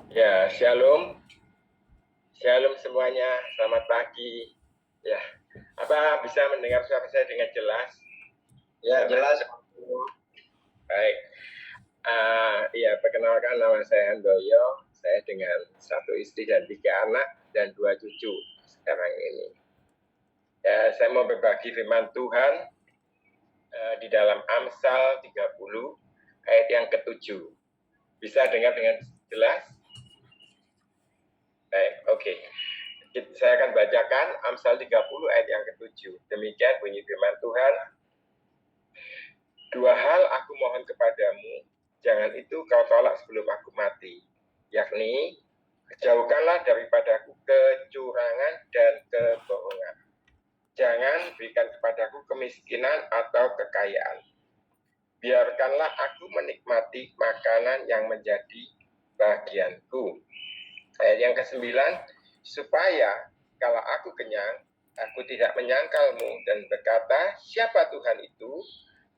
Ya, shalom. Shalom semuanya. Selamat pagi. Ya, apa bisa mendengar suara saya dengan jelas? Ya, jelas. Baik. Ya, perkenalkan nama saya Handoyo. Saya dengan 1 istri dan 3 anak dan 2 cucu sekarang ini. Ya, saya mau berbagi firman Tuhan di dalam Amsal 30 ayat yang ke-7. Bisa dengar dengan jelas? Baik, oke. Saya akan bacakan Amsal 30 ayat yang ke-7. Demikian bunyi firman Tuhan. 2 hal aku mohon kepadamu, jangan itu kau tolak sebelum aku mati, yakni jauhkanlah daripadaku kecurangan dan kebohongan. Jangan berikan kepadaku kemiskinan atau kekayaan. Biarkanlah aku menikmati makanan yang menjadi bagianku. Ayat yang ke-9, supaya kalau aku kenyang, aku tidak menyangkalmu dan berkata, siapa Tuhan itu?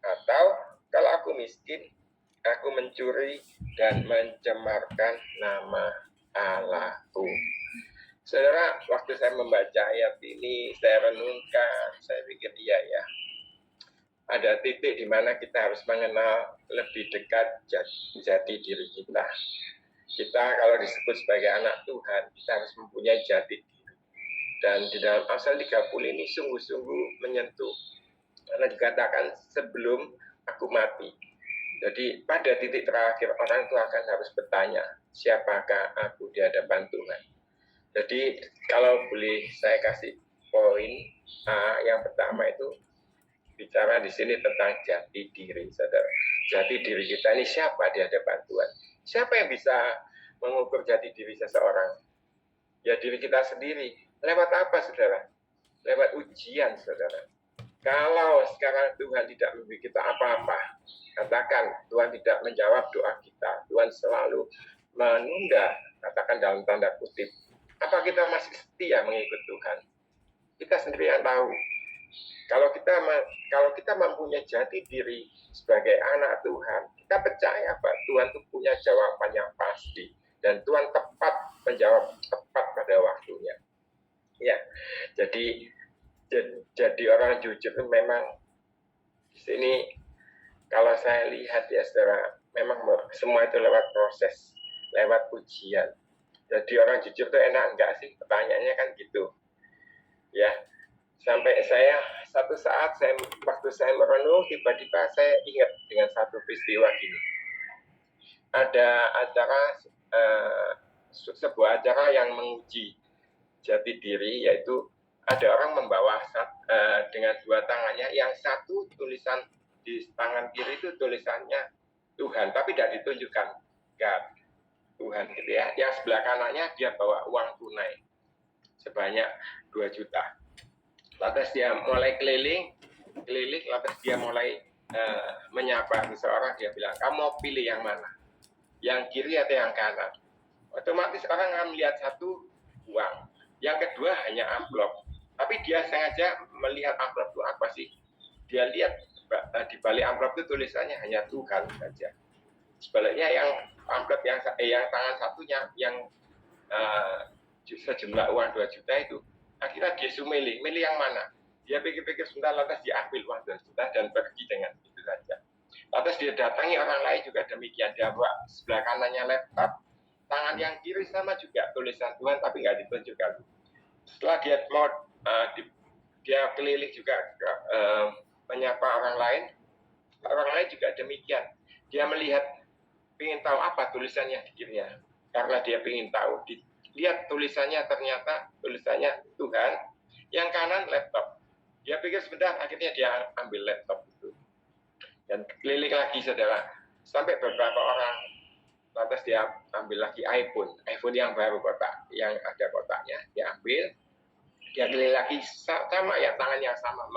Atau kalau aku miskin, aku mencuri dan mencemarkan nama Allahku. Saudara, waktu saya membaca ayat ini, saya renungkan, saya pikir iya ya. Ada titik di mana kita harus mengenal lebih dekat jati diri kita. Kita kalau disebut sebagai anak Tuhan, kita harus mempunyai jati diri. Dan di dalam Amsal 30 ini sungguh-sungguh menyentuh. Karena dikatakan sebelum aku mati. Jadi pada titik terakhir orang itu akan harus bertanya, siapakah aku di hadapan Tuhan. Jadi kalau boleh saya kasih poin yang pertama itu bicara di sini tentang jati diri, saudara. Jati diri kita ini siapa di hadapan Tuhan? Siapa yang bisa mengukur jati diri seseorang? Ya diri kita sendiri. Lewat apa, saudara? Lewat ujian, saudara. Kalau sekarang Tuhan tidak memberi kita apa-apa, katakan Tuhan tidak menjawab doa kita, Tuhan selalu menunda, katakan dalam tanda kutip, apa kita masih setia mengikut Tuhan? Kita sendiri yang tahu. Kalau kita mempunyai jati diri sebagai anak Tuhan, kita percaya bahwa Tuhan itu punya jawaban yang pasti dan Tuhan tepat menjawab tepat pada waktunya. Ya, jadi orang jujur itu memang di sini kalau saya lihat ya saudara, memang semua itu lewat proses, lewat ujian. Jadi orang jujur itu enak enggak sih? Pertanyaannya kan gitu. Ya, sampai saya satu saat waktu saya merenung tiba-tiba saya ingat dengan satu peristiwa gini. Ada acara sebuah acara yang menguji jati diri, yaitu ada orang membawa dengan 2 tangannya, yang satu tulisan di tangan kiri itu tulisannya Tuhan, tapi tidak ditunjukkan God, Tuhan gitu ya. Yang sebelah kanannya dia bawa uang tunai sebanyak 2 juta. Lantas dia mulai keliling, lantas dia mulai menyapa seseorang, dia bilang, kamu mau pilih yang mana? Yang kiri atau yang kanan? Otomatis orang akan melihat satu uang, yang kedua hanya amplop. Tapi dia sengaja melihat amplop itu apa sih? Dia lihat di balik amplop itu tulisannya hanya Tuhan saja. Sebaliknya yang amplop yang tangan satunya yang sejumlah uang 2 juta itu, akhirnya dia milih yang mana? Dia pikir-pikir sebentar, lantas dia ambil uang 2 juta dan pergi dengan itu saja. Lantas dia datangi orang lain juga demikian, dia bawa sebelah kanannya laptop, tangan yang kiri sama juga tulisan Tuhan tapi nggak ditunjukkan. Setelah dia mau dia keliling juga menyapa orang lain juga demikian. Dia melihat, ingin tahu apa tulisannya di kirinya, karena dia ingin tahu. Lihat tulisannya, ternyata tulisannya Tuhan, yang kanan laptop. Dia pikir sebentar, akhirnya dia ambil laptop itu dan keliling lagi saudara, sampai beberapa orang. Lantas dia ambil lagi iPhone yang baru kotak, yang ada kotaknya, dia ambil, dia keliling lagi sama ya, tangan yang sama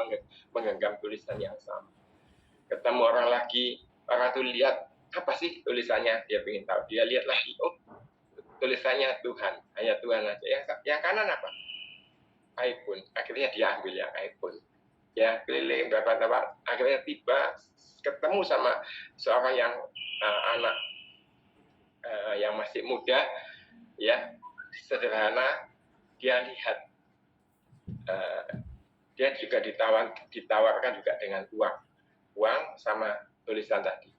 menggenggam tulisan yang sama. Ketemu orang lagi, orang itu lihat, apa sih tulisannya, dia ingin tahu. Dia lihat lagi, oh tulisannya Tuhan, hanya Tuhan aja. Yang kanan apa? iPhone. Akhirnya dia ambil yang iPhone. Ya keliling berapa tempat, akhirnya tiba ketemu sama seorang yang anak yang masih muda. ya sederhana, dia lihat dia juga ditawarkan juga dengan uang sama tulisan tadi.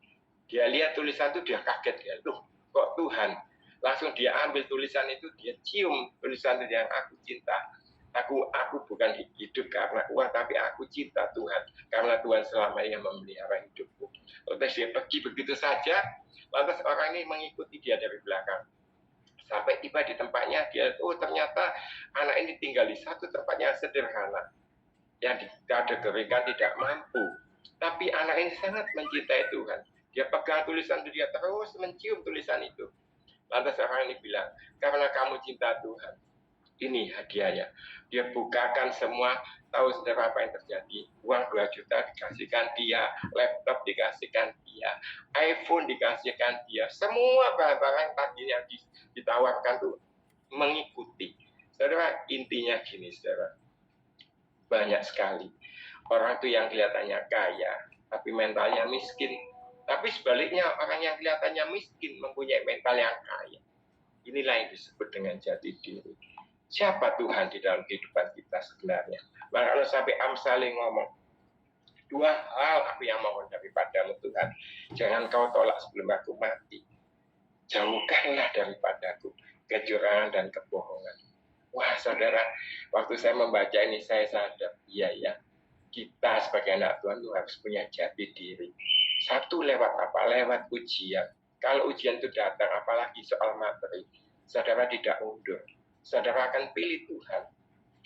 Dia lihat tulisan itu, dia kaget, ya, loh kok Tuhan. Langsung dia ambil tulisan itu, dia cium tulisan itu, yang aku cinta. Aku bukan hidup karena uang, tapi aku cinta Tuhan karena Tuhan selama ini memelihara hidupku. Lantas dia pergi begitu saja. Lantas orang ini mengikuti dia dari belakang. Sampai tiba di tempatnya, dia ternyata anak ini tinggal di satu tempat yang sederhana, yang dikategorikan tidak mampu. Tapi anak ini sangat mencintai Tuhan. Dia pegang tulisan itu, dia terus mencium tulisan itu. Lantas orang ini bilang, karena kamu cinta Tuhan, ini hadiahnya. Dia bukakan semua, tahu saudara apa yang terjadi. Uang 2 juta dikasihkan dia, laptop dikasihkan dia, iPhone dikasihkan dia. Semua barang-barang tadi yang ditawarkan tuh mengikuti. Saudara, intinya gini, saudara. Banyak sekali orang tuh yang kelihatannya kaya, tapi mentalnya miskin. Tapi sebaliknya, orang yang kelihatannya miskin mempunyai mental yang kaya. Inilah yang disebut dengan jati diri. Siapa Tuhan di dalam kehidupan kita sebenarnya? Maka kalau sampai Amsal ngomong, 2 hal aku yang mohon daripadamu Tuhan, jangan kau tolak sebelum aku mati. Jauhkanlah daripadaku kecurangan dan kebohongan. Wah saudara, waktu saya membaca ini saya sadar, iya ya, kita sebagai anak Tuhan itu harus punya jati diri. Satu, lewat apa? Lewat ujian. Kalau ujian itu datang, apalagi soal materi, saudara tidak mundur. Saudara akan pilih Tuhan.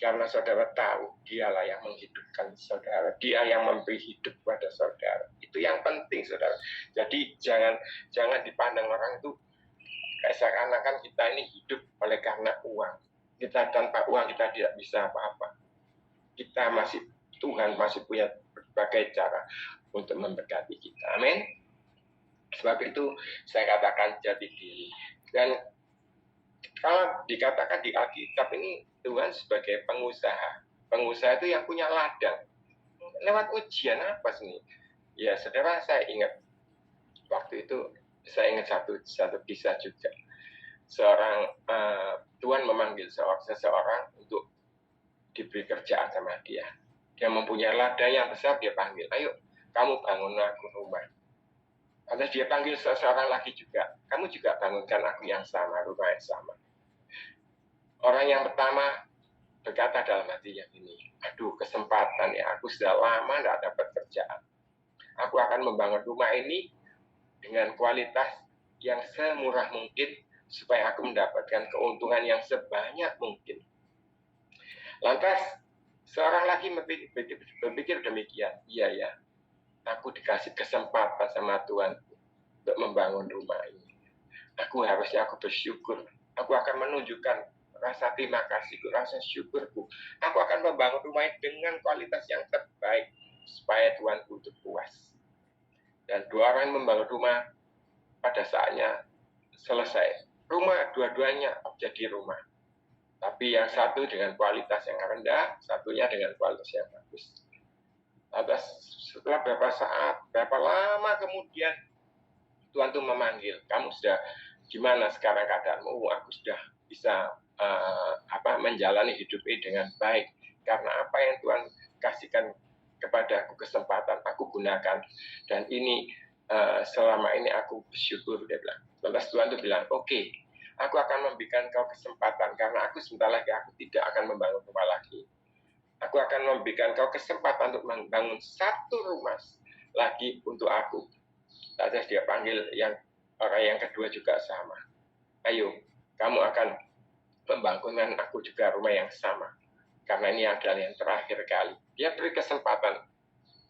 Karena saudara tahu, dialah yang menghidupkan saudara. Dia yang memberi hidup pada saudara. Itu yang penting, saudara. Jadi jangan dipandang orang itu kayak seakan-akan kita ini hidup oleh karena uang. Kita tanpa uang kita tidak bisa apa-apa. Tuhan masih punya berbagai cara untuk memberkati kita. Amin. Sebab itu saya katakan jati diri. Dan kalau dikatakan di Alkitab ini Tuhan sebagai pengusaha. Pengusaha itu yang punya ladang. Lewat ujian apa sih? Ya, saudara, saya ingat waktu itu saya ingat satu kisah juga. Tuhan memanggil seseorang untuk diberi kerjaan sama dia. Dia mempunyai ladang yang besar, dia panggil, ayo kamu bangun aku rumah. Lantas dia panggil seseorang lagi juga, kamu juga bangunkan aku yang sama, rumah yang sama. Orang yang pertama berkata dalam hatinya ini, aduh kesempatan ya, aku sudah lama tidak dapat kerjaan. Aku akan membangun rumah ini dengan kualitas yang semurah mungkin supaya aku mendapatkan keuntungan yang sebanyak mungkin. Lantas seorang lagi berpikir demikian, iya ya, aku dikasih kesempatan sama Tuhan untuk membangun rumah ini. Aku bersyukur. Aku akan menunjukkan rasa terima kasihku, rasa syukurku. Aku akan membangun rumah ini dengan kualitas yang terbaik supaya Tuhanku itu puas. Dan 2 orang membangun rumah, pada saatnya selesai. Rumah dua-duanya jadi rumah. Tapi yang satu dengan kualitas yang rendah, satunya dengan kualitas yang bagus. Lantas setelah berapa lama kemudian Tuhan tuh memanggil, kamu sudah gimana sekarang keadaanmu? Aku sudah bisa menjalani hidup ini dengan baik. Karena apa yang Tuhan kasihkan kepada aku kesempatan, aku gunakan. Dan ini selama ini aku bersyukur, dia bilang. Lantas Tuhan tuh bilang, oke, aku akan memberikan kau kesempatan, karena aku sebentar lagi aku tidak akan membangun rumah lagi. Aku akan memberikan kau kesempatan untuk membangun satu rumah lagi untuk aku. Lantas dia panggil orang yang kedua juga sama. Ayo, kamu akan membangunkan aku juga rumah yang sama. Karena ini adalah yang terakhir kali. Dia beri kesempatan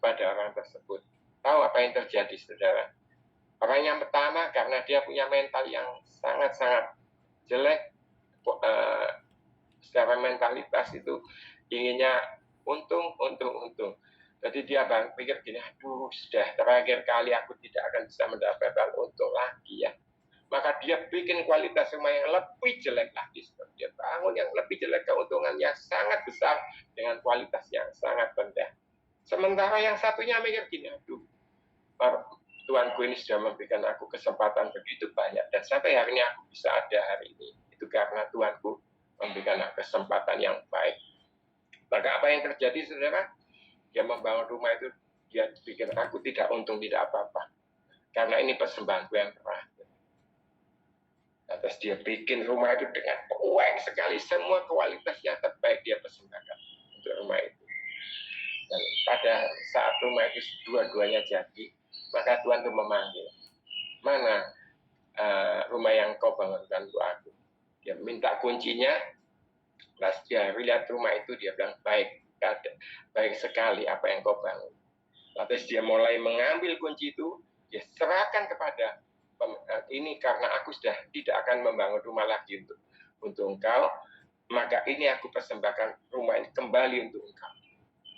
pada orang tersebut. Tahu apa yang terjadi, saudara? Orang yang pertama karena dia punya mental yang sangat-sangat jelek, secara mentalitas itu inginnya untung. Jadi dia pikir gini, aduh sudah terakhir kali aku tidak akan bisa mendapatkan untung lagi ya. Maka dia bikin kualitas rumah yang lebih jelek lagi. Dia bangun yang lebih jelek, keuntungan yang sangat besar dengan kualitas yang sangat rendah. Sementara yang satunya mikir gini, aduh Tuhanku ini sudah memberikan aku kesempatan begitu banyak, dan sampai hari ini aku bisa ada hari ini. itu karena Tuhanku memberikan kesempatan yang baik. Maka apa yang terjadi, saudara? Dia membangun rumah itu, dia pikir aku tidak untung, tidak apa-apa. Karena ini persembahanku yang terakhir. Terus dia bikin rumah itu dengan kuat sekali, semua kualitas yang terbaik dia persembahkan untuk rumah itu. Dan pada saat rumah itu dua-duanya jadi, maka Tuhan itu memanggil, mana rumah yang kau bangunkan untuk aku? Dia minta kuncinya, pas dia lihat rumah itu, dia bilang, baik sekali apa yang kau bangun. Lalu dia mulai mengambil kunci itu, dia serahkan kepada ini, karena aku sudah tidak akan membangun rumah lagi untuk engkau, maka ini aku persembahkan rumah ini kembali untuk engkau.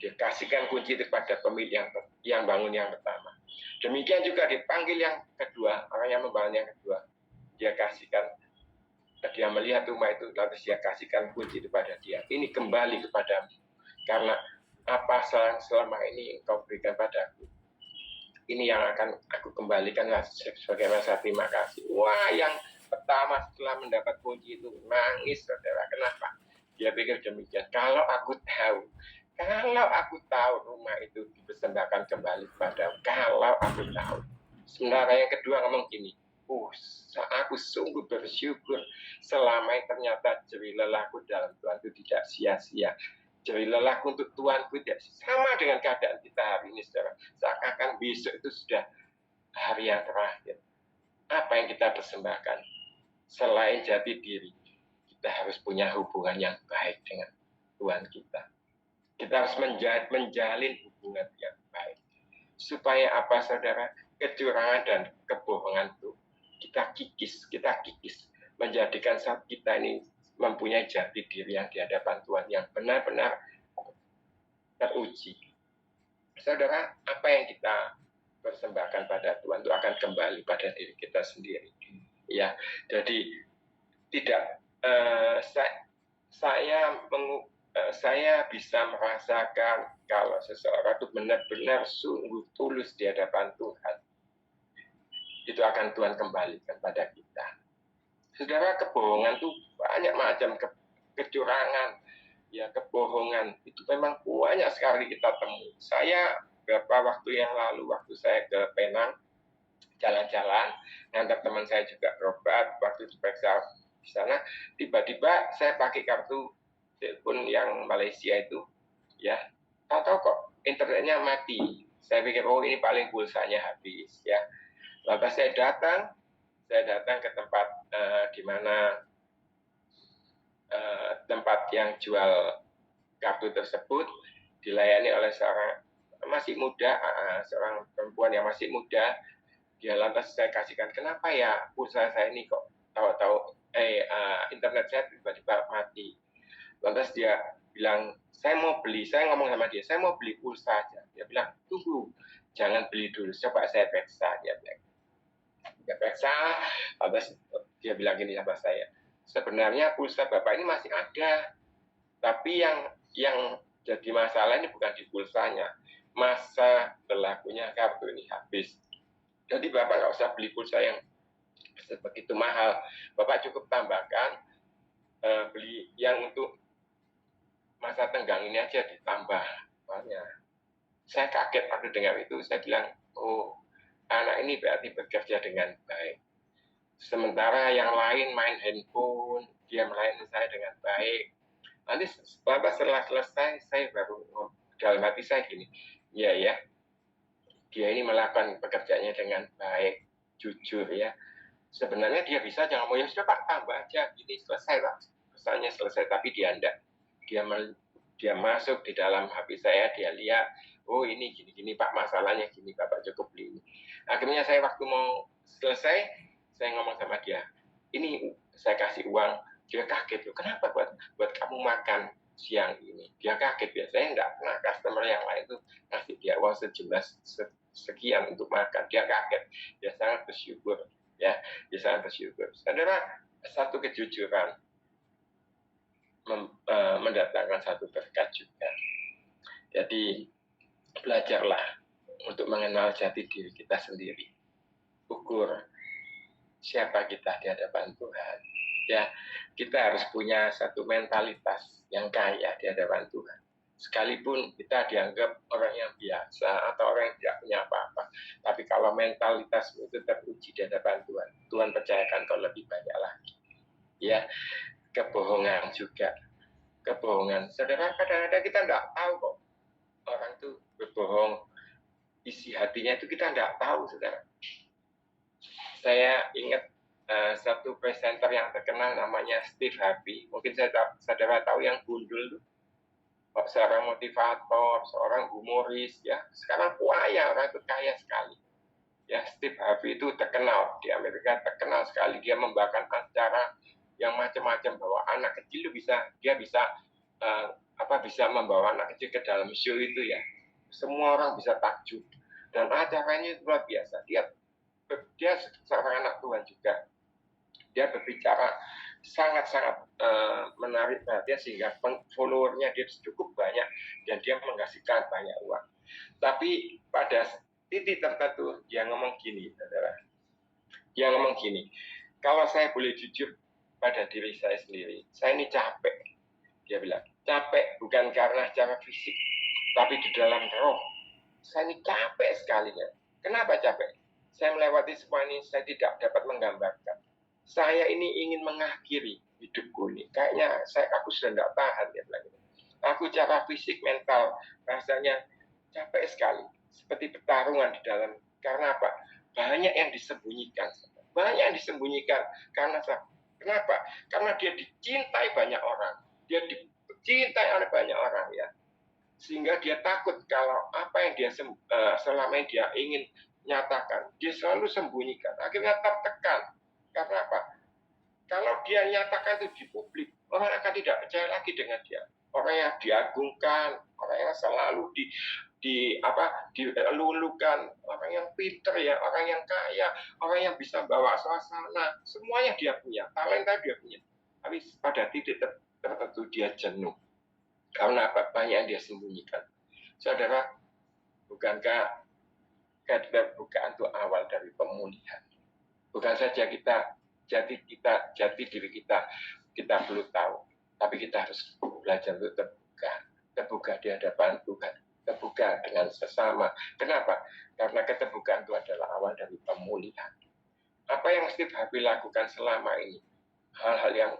Dia kasihkan kunci itu kepada pemilik yang bangun yang pertama. Demikian juga dipanggil yang kedua, orang yang membangun yang kedua. Dia kasihkan, dia melihat rumah itu, lalu dia kasihkan kunci itu pada dia. Ini kembali kepadamu, karena apa selama ini engkau berikan padaku, ini yang akan aku kembalikan sebagai rasa terima kasih. Wah, yang pertama setelah mendapat kunci itu nangis, saudara. Kenapa? Dia pikir demikian. Kalau aku tahu rumah itu dipersembahkan kembali kepadamu, kalau aku tahu. Sementara yang kedua ngomong gini, aku sungguh bersyukur selama ini ternyata jerih lelahku dalam Tuhan itu tidak sia-sia. Jerih lelahku untuk Tuhanku tidak sama dengan keadaan kita hari ini, saudara. Seakan-akan besok itu sudah hari yang terakhir. Apa yang kita persembahkan? Selain jati diri, kita harus punya hubungan yang baik dengan Tuhan kita. Kita harus menjalin hubungan yang baik. Supaya apa, saudara? Kecurangan dan kebohongan itu kita kikis. Menjadikan saat kita ini mempunyai jati diri yang di hadapan Tuhan yang benar-benar teruji. Saudara, apa yang kita persembahkan pada Tuhan itu akan kembali pada diri kita sendiri. Ya, jadi tidak saya bisa merasakan kalau seseorang itu benar-benar sungguh tulus di hadapan Tuhan, itu akan Tuhan kembalikan pada kita. Saudara, kebohongan itu banyak macam, kecurangan, ya kebohongan itu memang banyak sekali kita temui. Saya beberapa waktu yang lalu, waktu saya ke Penang jalan-jalan, ngantar teman saya juga berobat, waktu diperiksa di sana, tiba-tiba saya pakai kartu telepon yang Malaysia itu, ya, tahu-tahu kok internetnya mati. Saya pikir, ini paling pulsanya habis, ya. Lalu saya datang ke tempat di mana tempat yang jual kartu tersebut, dilayani oleh seorang masih muda, seorang perempuan yang masih muda. Dia lantas saya kasihkan, kenapa ya pulsa saya ini kok tahu-tahu internet saya tiba-tiba mati. Lantas dia bilang, saya ngomong sama dia, saya mau beli pulsa aja. Dia bilang, tunggu, jangan beli dulu, coba saya periksa. Dia periksa, lantas dia bilang gini sama saya, sebenarnya pulsa Bapak ini masih ada, tapi yang jadi masalah ini bukan di pulsanya, masa berlakunya kartu ini habis. Jadi Bapak nggak usah beli pulsa yang begitu mahal, Bapak cukup tambahkan beli yang untuk masa tenggang ini aja ditambah. Saya kaget waktu dengar itu, saya bilang, anak ini berarti bekerja dengan baik. Sementara yang lain main handphone, dia melayani saya dengan baik. Nanti setelah selesai, saya baru dalam hati saya gini, ya, dia ini melakukan pekerjaannya dengan baik, jujur ya. Sebenarnya dia bisa jangan mau, ya sudah Pak, tambah aja, gini selesai Pak. Pesannya selesai, tapi dia enggak. Dia masuk di dalam HP saya, dia lihat, ini gini-gini Pak, masalahnya gini, Bapak cukup beli ini. Akhirnya saya waktu mau selesai, saya ngomong sama dia, ini saya kasih uang. Dia kaget, kenapa buat kamu makan siang ini? Dia kaget, biasanya enggak pernah customer yang lain tuh kasih dia uang sejumlah sekian untuk makan. Dia kaget, dia sangat bersyukur, ya, dia sangat bersyukur. Saudara, satu kejujuran mendatangkan satu berkat juga. Jadi belajarlah untuk mengenal jati diri kita sendiri. Ukur siapa kita di hadapan Tuhan. Ya, kita harus punya satu mentalitas yang kaya di hadapan Tuhan. Sekalipun kita dianggap orang yang biasa atau orang yang tidak punya apa-apa, tapi kalau mentalitasmu itu teruji di hadapan Tuhan, Tuhan percayakan kau lebih banyak lagi. Ya, kebohongan juga. Kebohongan. Saudara, kadang-kadang kita tidak tahu kok orang itu berbohong. Isi hatinya itu kita tidak tahu, saudara. Saya ingat satu presenter yang terkenal namanya Steve Harvey. Mungkin saudara tahu yang gundul tuh. Seorang motivator, seorang humoris, ya. Sekarang kaya, orang itu kaya sekali. Ya, Steve Harvey itu terkenal di Amerika, terkenal sekali. Dia membawakan acara yang macam-macam, bahwa anak kecil dia bisa membawa anak kecil ke dalam show itu, ya. Semua orang bisa takjub. Dan acaranya luar biasa. Dia seorang anak Tuhan juga. Dia berbicara sangat-sangat menarik perhatian sehingga followernya dia cukup banyak dan dia menghasilkan banyak uang. Tapi pada titik tertentu dia ngomong gini, saudara. Dia ngomong gini, kalau saya boleh jujur pada diri saya sendiri, saya ini capek. Dia bilang, capek bukan karena secara fisik, tapi di dalam roh. Saya ini capek sekali. Ya. Kenapa capek? Saya melewati semua ini, saya tidak dapat menggambarkan. Saya ini ingin mengakhiri hidupku ini. Kayaknya aku sudah tidak tahan. Dia bilang gitu. Aku secara fisik, mental, rasanya capek sekali. Seperti pertarungan di dalam. Karena apa? Banyak yang disembunyikan. Banyak yang disembunyikan. Kenapa? Karena dia dicintai banyak orang. Dia dicintai oleh banyak orang, ya. Sehingga dia takut kalau apa yang dia selama ini dia ingin nyatakan, dia selalu sembunyikan. Akhirnya tertekan. Karena apa? Kalau dia nyatakan itu di publik, orang akan tidak percaya lagi dengan dia. Orang yang diagungkan, orang yang selalu dilulukan, orang yang pinter, ya, orang yang kaya, orang yang bisa bawa suasana, semuanya dia punya, talenta dia punya. Tapi pada titik tertentu dia jenuh. Karena apa? Banyak yang dia sembunyikan. Saudara, bukankah keterbukaan itu awal dari pemulihan? Bukan saja jati diri kita perlu tahu, tapi kita harus belajar untuk terbuka di hadapan Tuhan, terbuka dengan sesama. Kenapa? Karena keterbukaan itu adalah awal dari pemulihan. Apa yang Steve Harvey lakukan selama ini, hal-hal yang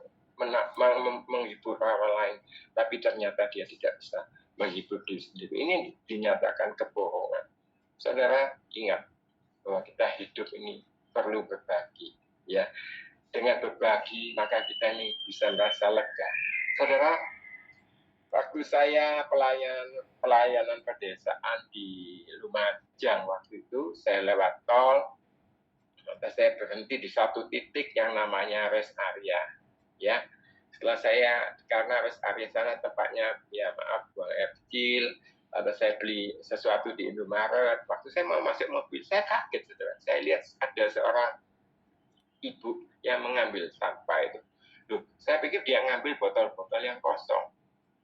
menghibur orang lain, tapi ternyata dia tidak bisa menghibur diri sendiri. Ini dinyatakan kebohongan. Saudara, ingat bahwa kita hidup ini perlu berbagi, ya. Dengan berbagi maka kita ini bisa merasa lega. Saudara, waktu saya pelayanan pedesaan di Lumajang waktu itu, saya lewat tol, maka saya berhenti di satu titik yang namanya rest area, ya. Setelah karena rest area sana tempatnya, ya maaf, buang air kecil, atau saya beli sesuatu di Indomaret. Waktu saya mau masuk mobil, saya kaget, saudara. Saya lihat ada seorang ibu yang mengambil sampah itu. Loh, saya pikir dia ngambil botol-botol yang kosong.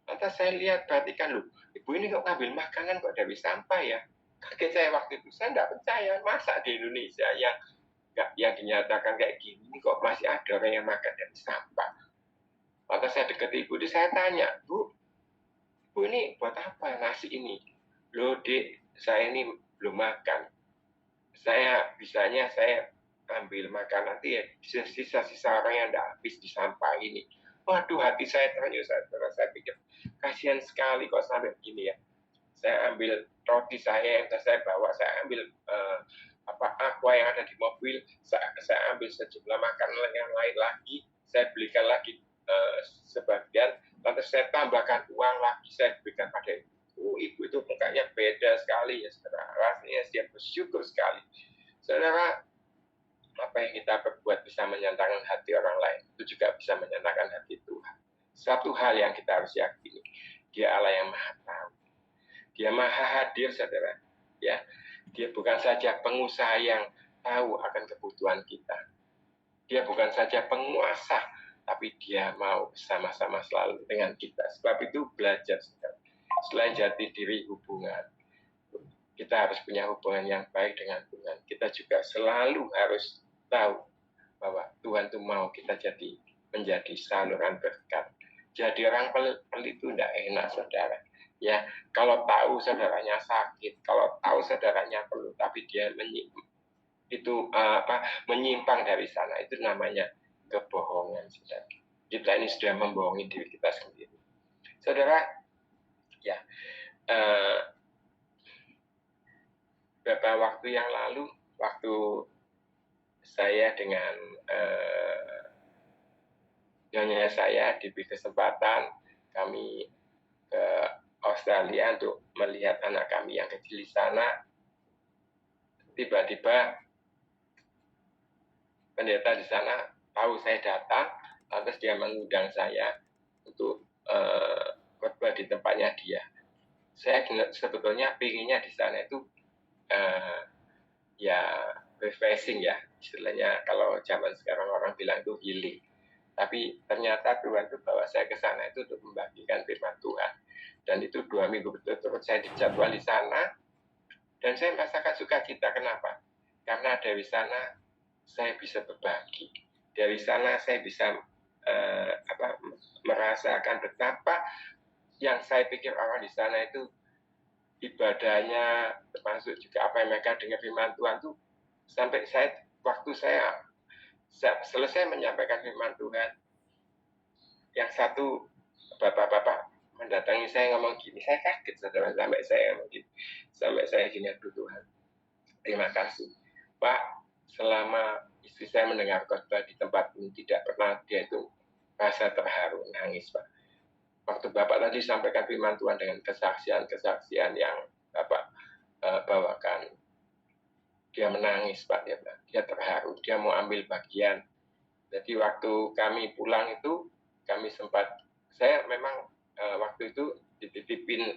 Lantas saya lihat, perhatikan, loh, ibu ini kok ngambil makanan kok dari sampah, ya. Kaget saya waktu itu. Saya tidak percaya, masa di Indonesia yang dinyatakan kayak gini, ini kok masih ada orang yang makan dari sampah. Lantas saya dekati ibu itu, saya tanya, Bu ini buat apa nasi ini? Loh, Dek, saya ini belum makan. Saya ambil makan nanti, ya, sisa-sisa orang yang tidak habis di sampah ini. Waduh, hati saya ternyuh. Saya pikir, kasihan sekali kok sampai begini, ya. Saya ambil roti saya yang saya bawa, saya ambil aqua yang ada di mobil, saya ambil sejumlah makanan yang lain lagi, saya belikan lagi sebagian, lantas saya tambahkan uang lagi, saya berikan pada ibu. Ibu itu mukanya beda sekali, ya, saudara. Rasanya dia bersyukur sekali. Saudara, apa yang kita berbuat bisa menyenangkan hati orang lain, itu juga bisa menyenangkan hati Tuhan. Satu hal yang kita harus yakini, Dia Allah yang Maha Tahu. Dia Maha Hadir, saudara. Ya, Dia bukan saja pengusaha yang tahu akan kebutuhan kita. Dia bukan saja penguasa, tapi Dia mau bersama-sama selalu dengan kita. Sebab itu belajar, saudara. Selain jati diri hubungan, kita harus punya hubungan yang baik dengan Tuhan. Kita juga selalu harus tahu bahwa Tuhan itu mau kita jadi menjadi saluran berkat. Jadi orang pelit itu tidak enak, saudara. Ya, kalau tahu saudaranya sakit, kalau tahu saudaranya perlu, tapi dia menyimpang dari sana, itu namanya kebohongan, saudara. Kita ini sudah membohongi diri kita sendiri. Saudara, ya, beberapa waktu yang lalu, waktu saya dengan nyonya saya diberi kesempatan, kami ke Australia untuk melihat anak kami yang kecil di sana. Tiba-tiba pendeta di sana tahu saya datang, lantas dia mengundang saya untuk khotbah di tempatnya dia. Saya sebetulnya pinginnya di sana itu ya refreshing ya, istilahnya kalau zaman sekarang orang bilang itu healing. Tapi ternyata Tuhan itu bawa saya ke sana itu untuk membagikan firman Tuhan. Dan itu 2 minggu berturut-turut saya dijadwal di sana. Dan saya merasakan sukacita. Kenapa? Karena dari sana saya bisa berbagi. Dari sana saya bisa merasakan betapa yang saya pikir orang di sana itu ibadahnya, termasuk juga apa yang mereka dengar firman Tuhan itu, sampai waktu saya selesai menyampaikan firman Tuhan, yang satu bapak-bapak mendatangi saya ngomong gini, saya kaget saudara, sampai saya gini, aduh Tuhan, terima kasih Pak, selama istri saya mendengar khotbah di tempat ini tidak pernah dia itu rasa terharu, nangis Pak. Waktu Bapak tadi sampaikan firman Tuhan dengan kesaksian yang Bapak bawakan, dia menangis Pak, dia terharu, dia mau ambil bagian. Jadi waktu kami pulang itu, saya memang waktu itu dititipin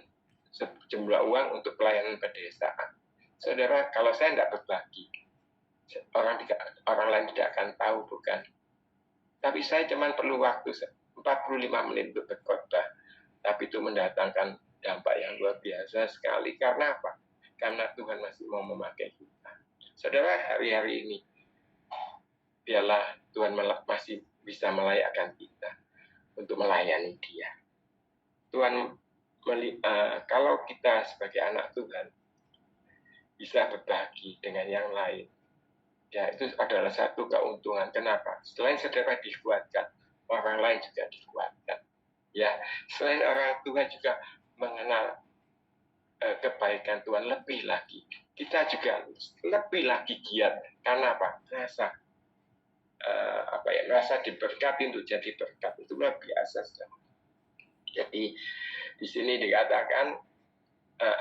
sejumlah uang untuk pelayanan pedesaan. Saudara, kalau saya tidak berbagi, orang lain tidak akan tahu, bukan? Tapi saya cuma perlu waktu 45 menit untuk berkhotbah, tapi itu mendatangkan dampak yang luar biasa sekali. Karena apa? Karena Tuhan masih mau memakai kita. Saudara, hari-hari ini biarlah Tuhan masih bisa melayakkan kita untuk melayani Dia. Tuhan, kalau kita sebagai anak Tuhan bisa berbagi dengan yang lain, ya itu adalah satu keuntungan. Kenapa? Selain saudara dikuatkan, orang lain juga dikuatkan. Ya, selain orang Tuhan juga mengenal kebaikan Tuhan lebih lagi, kita juga lebih lagi giat. Karena apa? Rasa diberkati untuk jadi berkat itu luar biasa. Jadi di sini dikatakan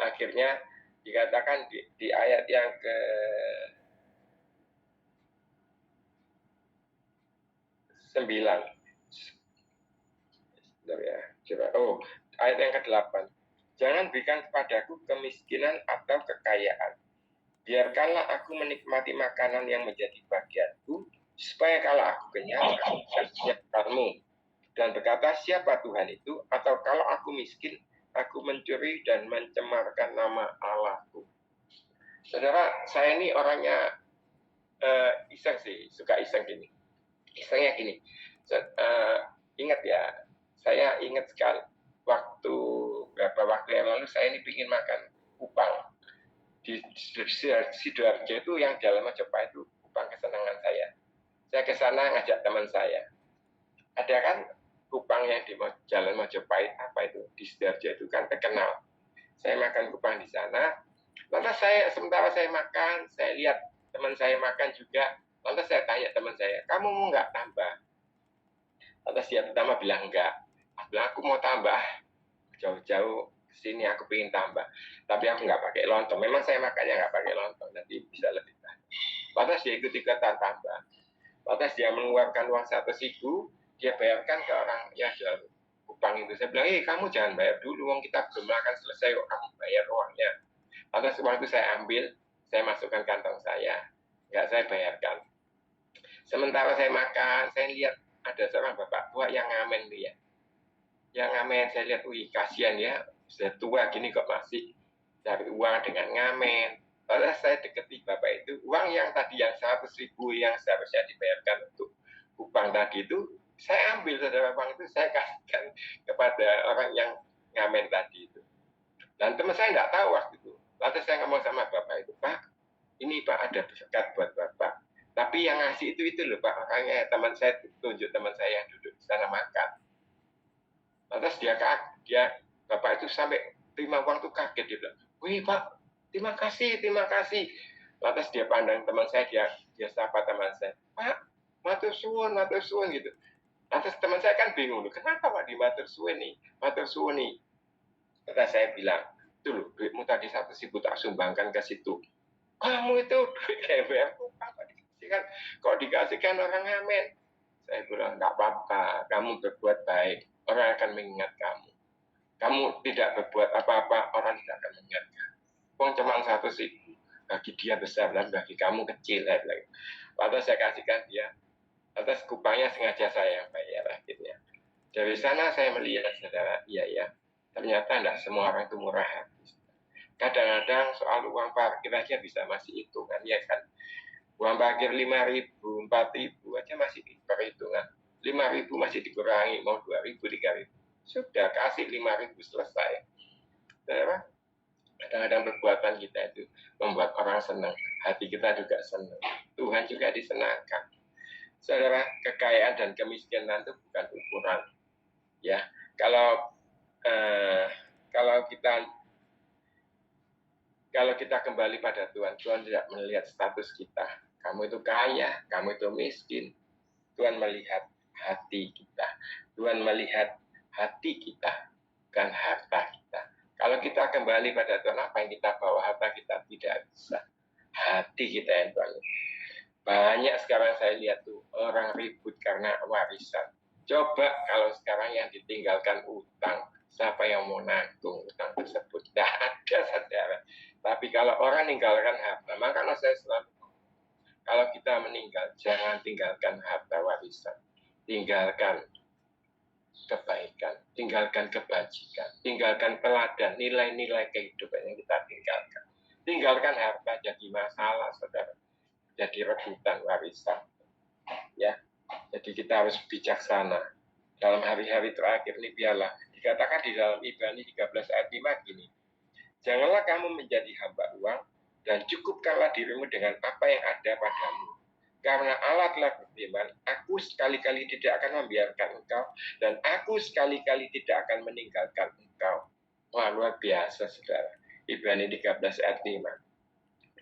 akhirnya dikatakan di ayat yang ke 9. Ayat yang ke-8. Jangan berikan kepadaku kemiskinan atau kekayaan. Biarkanlah aku menikmati makanan yang menjadi bagianku, supaya kalau aku kenyang, aku bisa menyiapkanmu. Dan berkata, siapa Tuhan itu? Atau kalau aku miskin, aku mencuri dan mencemarkan nama Allahku. Saudara, saya ini orangnya iseng sih, suka iseng gini. Isengnya gini, ingat ya, saya ingat sekali beberapa waktu yang lalu saya ini ingin makan kupang di Sidoarjo itu, yang Jalan Majapahit itu kupang kesenangan saya. Saya ke sana ngajak teman saya. Ada kan kupang yang di Jalan Majapahit, apa itu di Sidoarjo itu kan terkenal. Saya makan kupang di sana. Lantas sementara saya makan, saya lihat teman saya makan juga. Lantas saya tanya teman saya, kamu mau nggak tambah? Lantas dia pertama bilang enggak. Aku mau tambah, jauh-jauh ke sini aku pengen tambah. Tapi aku nggak pakai lontong. Memang saya makannya nggak pakai lontong, nanti bisa lebih banyak. Lantas dia ikut-ikutan tambah. Lantas dia mengeluarkan uang 100.000, dia bayarkan ke orang yang jual kupang itu. Saya bilang, kamu jangan bayar dulu, uang kita belum makan selesai, kamu bayar uangnya. Lantas uang itu saya ambil, saya masukkan kantong saya, nggak saya bayarkan. Sementara saya makan, saya lihat ada seorang bapak tua yang ngamen dia. Yang ngamen, saya lihat, kasihan ya, sudah tua gini kok masih cari uang dengan ngamen. Lalu saya deketi bapak itu, uang yang tadi yang 100.000 yang seharusnya dibayarkan untuk kupang tadi itu, Saya ambil saudara uang itu, saya kasihkan kepada orang yang ngamen tadi itu. Dan teman saya nggak tahu waktu itu. Lalu saya ngomong sama bapak itu, Pak, ini Pak ada berkat buat bapak. Tapi yang ngasih itu loh Pak, orangnya teman saya, tunjuk teman saya yang duduk di sana makan. Lantas dia bapak itu sampai terima uang tuh kaget, dia bilang, wih Pak, terima kasih. Lantas dia pandang teman saya, dia sapa teman saya, Pak, matur suwun gitu. Lantas teman saya kan bingung, kenapa Pak di matur suwun nih? Lantas saya bilang, itu loh, duitmu tadi 1.000 tak sumbangkan ke situ. Kamu itu duit GBR-ku apa dikasihkan? Kok dikasihkan orang ngamen? Saya bilang, enggak apa-apa, kamu berbuat baik, orang akan mengingat kamu. Kamu tidak berbuat apa-apa, orang tidak akan mengingat kamu. Uang cuma 1.000, bagi dia besar dan bagi kamu kecil. Lantas saya kasihkan dia, lantas kupangnya sengaja saya bayar akhirnya. Dari sana saya melihat, saudara, iya, ternyata tidak semua orang itu murah hati. Kadang-kadang soal uang parkir aja bisa masih hitungan, ya kan? Uang parkir 5.000, 4.000 aja masih perhitungan. 5.000 masih dikurangi, mau 2.000, 3.000. Sudah kasih 5.000 selesai. Saudara, kadang-kadang perbuatan kita itu membuat orang senang. Hati kita juga senang. Tuhan juga disenangkan. Saudara, kekayaan dan kemiskinan itu bukan ukuran. Ya, kalau kita kembali pada Tuhan, Tuhan tidak melihat status kita. Kamu itu kaya, kamu itu miskin. Tuhan melihat hati kita. Tuhan melihat hati kita, bukan harta kita. Kalau kita kembali pada Tuhan, apa yang kita bawa, harta kita tidak bisa. Hati kita yang Tuhan. Banyak sekarang saya lihat tuh orang ribut karena warisan. Coba kalau sekarang yang ditinggalkan utang, siapa yang mau nanggung utang tersebut? Tidak ada, saudara. Tapi kalau orang meninggalkan harta, makanya saya selalu, kalau kita meninggal, jangan tinggalkan harta warisan. Tinggalkan kebaikan, tinggalkan kebajikan, tinggalkan teladan, nilai-nilai kehidupan yang kita tinggalkan. Tinggalkan harta jadi masalah, saudara. Jadi rebutan warisan. Ya, jadi kita harus bijaksana. Dalam hari-hari terakhir ini biarlah dikatakan di dalam Ibrani 13 ayat 5 gini. Janganlah kamu menjadi hamba uang dan cukupkanlah dirimu dengan apa yang ada padamu. Karena Allah telah berfirman, aku sekali-kali tidak akan membiarkan engkau dan aku sekali-kali tidak akan meninggalkan engkau. Wah, luar biasa, saudara. Ibrani 13 ayat 5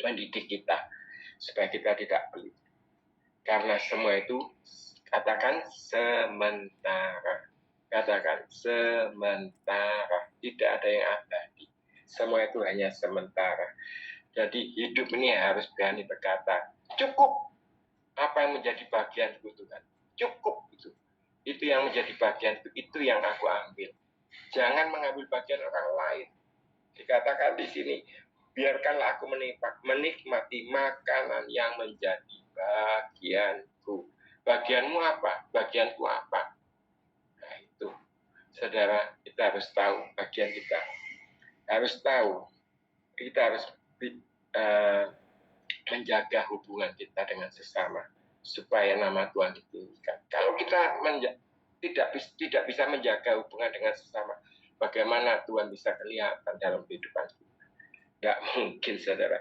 mendidik kita supaya kita tidak pelit. Karena semua itu, katakan sementara. Katakan sementara. Tidak ada yang abadi. Semua itu hanya sementara. Jadi hidup ini harus berani berkata, cukup. Apa yang menjadi bagianku Tuhan? Cukup itu. Itu yang menjadi bagianku, itu yang aku ambil. Jangan mengambil bagian orang lain. Dikatakan di sini, biarkanlah aku menikmati makanan yang menjadi bagianku. Bagianmu apa? Bagianku apa? Nah itu, saudara, kita harus tahu bagian kita. Harus tahu, kita harus menjaga hubungan kita dengan sesama supaya nama Tuhan ditinggikan. Kalau kita tidak bisa menjaga hubungan dengan sesama, bagaimana Tuhan bisa kelihatan dalam kehidupan kita? Tidak mungkin, saudara.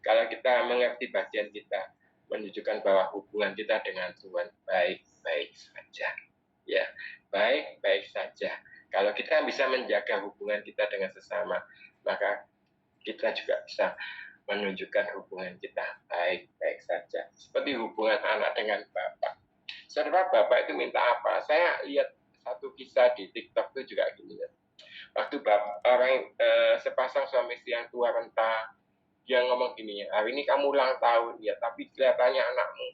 Kalau kita mengerti bagian kita, menunjukkan bahwa hubungan kita dengan Tuhan baik-baik saja. Ya, baik-baik saja. Kalau kita bisa menjaga hubungan kita dengan sesama, maka kita juga bisa menunjukkan hubungan kita baik-baik saja. Seperti hubungan anak dengan bapak. Saudara, bapak itu minta apa? Saya lihat satu kisah di TikTok itu juga gini ya. Waktu sepasang suami istri yang tua renta, dia ngomong gini, hari ini kamu ulang tahun, ya tapi kelihatannya anakmu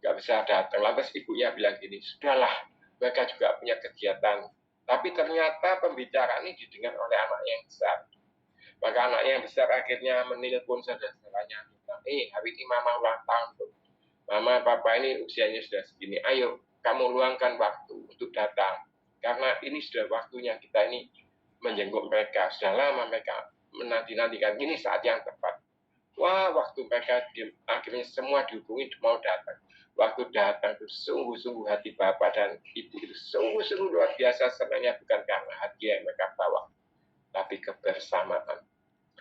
nggak bisa datang. Lantas ibunya bilang gini, sudahlah, mereka juga punya kegiatan. Tapi ternyata pembicaraan ini didengar oleh anak yang besar. Maka anak yang besar akhirnya menelpon saudara-saudaranya, hari ini mama ulang tahun tuh. Mama, papa ini usianya sudah segini, ayo kamu luangkan waktu untuk datang. Karena ini sudah waktunya kita ini menjenguk mereka. Sudah lama mereka menanti-nantikan, ini saat yang tepat. Wah, waktu mereka akhirnya semua dihubungi mau datang. waktu datang itu sungguh-sungguh hati Bapak dan Ibu itu sungguh-sungguh luar biasa senangnya, bukan karena hadiah yang mereka bawa, tapi kebersamaan.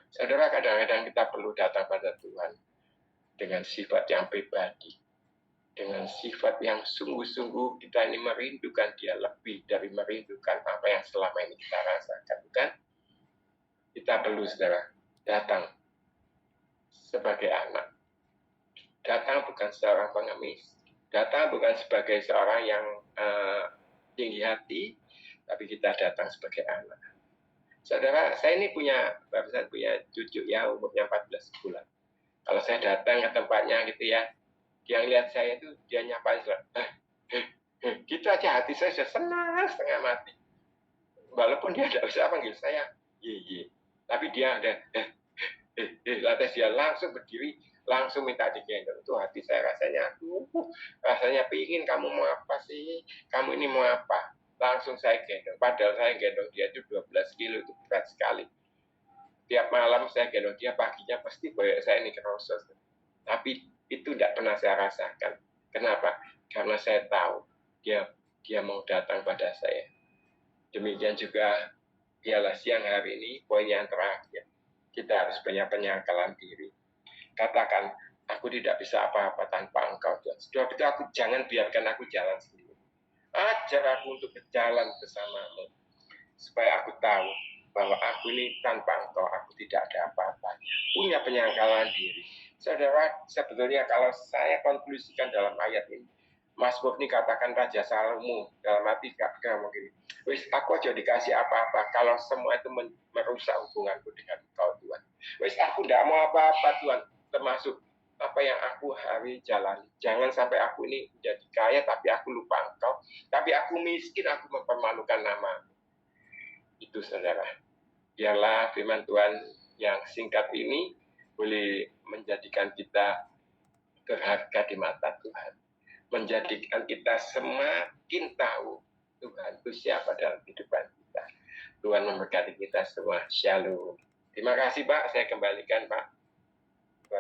Saudara, kadang-kadang kita perlu datang pada Tuhan dengan sifat yang pribadi, dengan sifat yang sungguh-sungguh kita ini merindukan Dia lebih dari merindukan apa yang selama ini kita rasakan, bukan? Kita perlu, saudara, datang sebagai anak. Datang bukan seorang pengemis, datang bukan sebagai seorang yang tinggi hati, tapi kita datang sebagai anak. Saudara, saya ini barusan punya cucu ya, umurnya 14 bulan. Kalau saya datang ke tempatnya gitu ya, dia lihat saya itu, dia nyapa, gitu aja hati saya sudah senang setengah mati. Walaupun dia tidak bisa panggil saya, ye, tapi dia ada, lantas dia langsung berdiri, langsung minta digendong. Itu hati saya rasanya pingin, kamu mau apa sih? Kamu ini mau apa? Langsung saya gendong. Padahal saya gendong dia itu 12 kilo, itu berat sekali. Tiap malam saya gendong dia, paginya pasti boyok saya ini kerosot. Tapi itu tidak pernah saya rasakan. Kenapa? Karena saya tahu dia mau datang pada saya. Demikian juga ialah siang hari ini, poin yang terakhir. Kita harus banyak penyangkalan diri. Katakan, aku tidak bisa apa-apa tanpa Engkau, Tuhan. Sebab itu jangan biarkan aku jalan sendiri. Ajar aku untuk berjalan bersamamu. Supaya aku tahu bahwa aku ini tanpa Engkau, aku tidak ada apa-apa. Punya penyangkalan diri. Saudara, sebetulnya kalau saya konklusikan dalam ayat ini, Mazmur ini katakan Raja Salomo dalam hati kamu gini, wis aku aja dikasih apa-apa kalau semua itu merusak hubunganku dengan Engkau, Tuhan. Wis aku tidak mau apa-apa, Tuhan, termasuk apa yang aku hari jalani. Jangan sampai aku ini menjadi kaya tapi aku lupa Engkau, tapi aku miskin, aku mempermalukan nama. Itu, saudara. Biarlah firman Tuhan yang singkat ini boleh menjadikan kita berharga di mata Tuhan, menjadikan kita semakin tahu Tuhan itu siapa dalam kehidupan kita. Tuhan memberkati kita semua. Shalom. Terima kasih, Pak. Saya kembalikan, Pak.